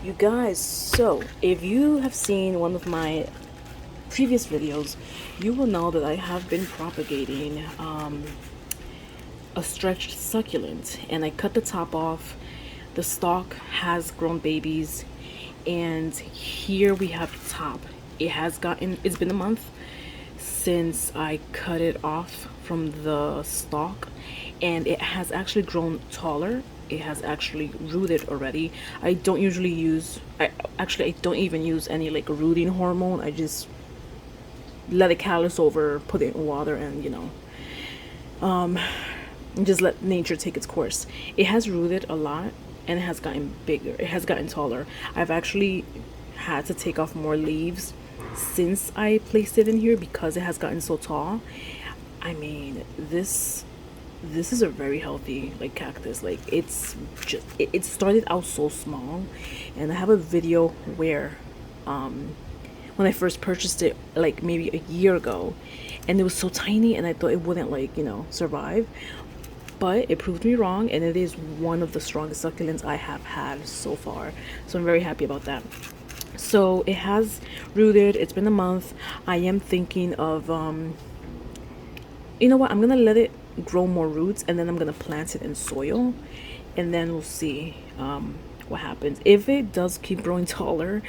You guys, so if you have seen one of my previous videos, you will know that I have been propagating a stretched succulent, and I cut the top off. The stalk has grown babies, and here we have the top. It's been a month since I cut it off from the stalk, and it has actually grown taller. It has actually rooted already. I don't usually use, I don't even use any like rooting hormone. I just let it callus over, put it in water, and just let nature take its course. It has rooted a lot, and it has gotten bigger. It has gotten taller. I've actually had to take off more leaves since I placed it in here because it has gotten so tall. I mean, this is a very healthy like cactus. Like it started out so small, and I have a video where when I first purchased it like maybe a year ago, and it was so tiny, and I thought it wouldn't like survive, but it proved me wrong, and it is one of the strongest succulents I have had so far. So I'm very happy about that. So it has rooted. It's been a month. I am thinking of you know what, I'm gonna let it grow more roots, and then I'm gonna plant it in soil, and then we'll see what happens. If it does keep growing taller,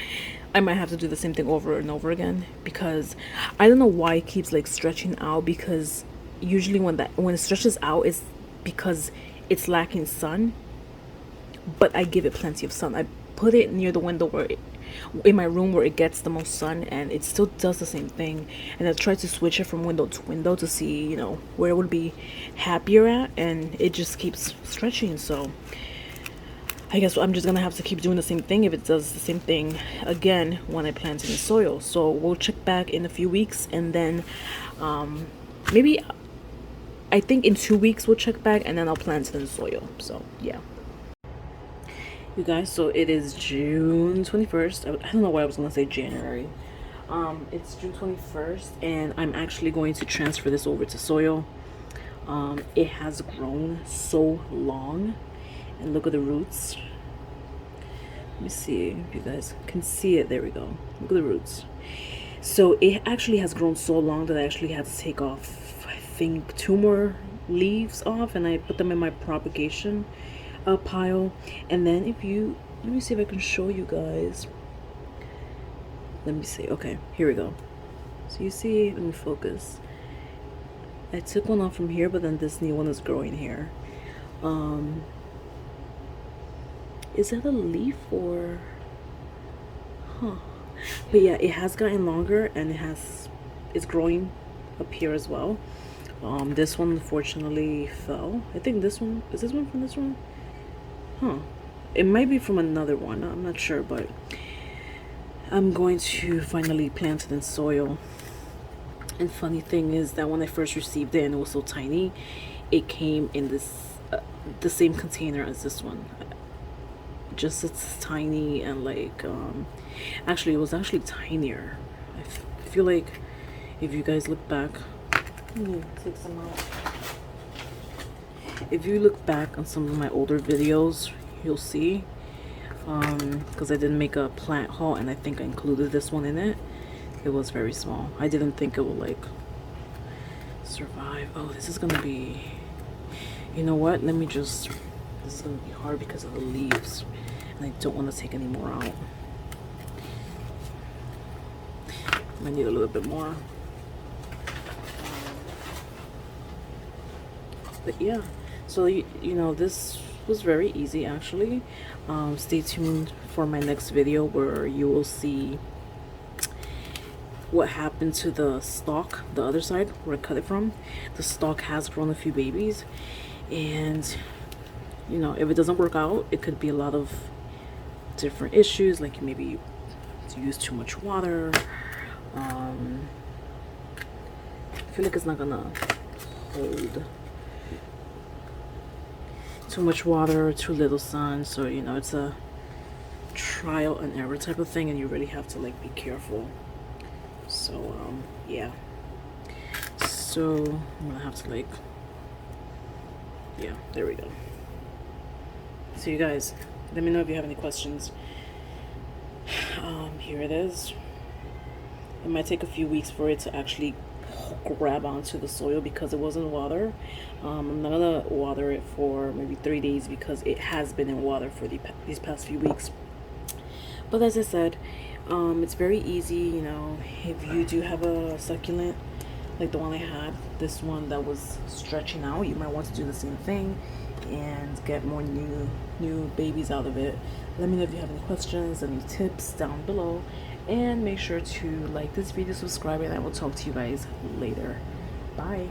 I might have to do the same thing over and over again, because I don't know why it keeps like stretching out, because usually when it stretches out, it's because it's lacking sun. But I give it plenty of sun. I put it near the window in my room where it gets the most sun, and it still does the same thing. And I try to switch it from window to window to see where it would be happier at, and it just keeps stretching. So I guess I'm just gonna have to keep doing the same thing if it does the same thing again when I plant it in soil. So we'll check back in a few weeks, and then maybe I think in 2 weeks we'll check back, and then I'll plant it in soil. So yeah. You guys, so it is June 21st. I don't know why I was gonna say January. It's June 21st, and I'm actually going to transfer this over to soil. It has grown so long, and look at the roots. Let me see if you guys can see it. There we go. Look at the roots. So it actually has grown so long that I actually had to take off, I think, 2 more leaves off, and I put them in my propagation pile. And then let me see if I can show you guys. Let me see. Okay, here we go. So you see, let me focus. I took one off from here, but then this new one is growing here. Is that a leaf or but yeah, it has gotten longer, and it's growing up here as well. This one unfortunately fell. I think this one is this one from this one. It might be from another one, I'm not sure, but I'm going to finally plant it in soil. And funny thing is that when I first received it and it was so tiny, it came in this the same container as this one. Just it's tiny, and like actually it was actually tinier. I feel like if you guys look back, let me take some out. If you look back on some of my older videos, you'll see, because I didn't make a plant haul, and I think I included this one in it. It was very small. I didn't think it would like survive. Oh, this is gonna be, you know what, this is gonna be hard because of the leaves, and I don't want to take any more out. I need a little bit more. But yeah, so this was very easy actually. Stay tuned for my next video where you will see what happened to the stalk, the other side where I cut it from. The stalk has grown a few babies, and if it doesn't work out, it could be a lot of different issues, like maybe to use too much water. I feel like it's not gonna hold too much water or too little sun, so it's a trial and error type of thing, and you really have to like be careful. So yeah, so I'm gonna have to yeah, there we go. So you guys, let me know if you have any questions. Here it is. It might take a few weeks for it to actually grab onto the soil because it was in water. I'm not gonna water it for maybe 3 days because it has been in water for these past few weeks. But as I said, it's very easy. You know, if you do have a succulent like the one I had, this one that was stretching out, you might want to do the same thing and get more new babies out of it. Let me know if you have any questions, any tips down below, and make sure to like this video, subscribe, and I will talk to you guys later. Bye.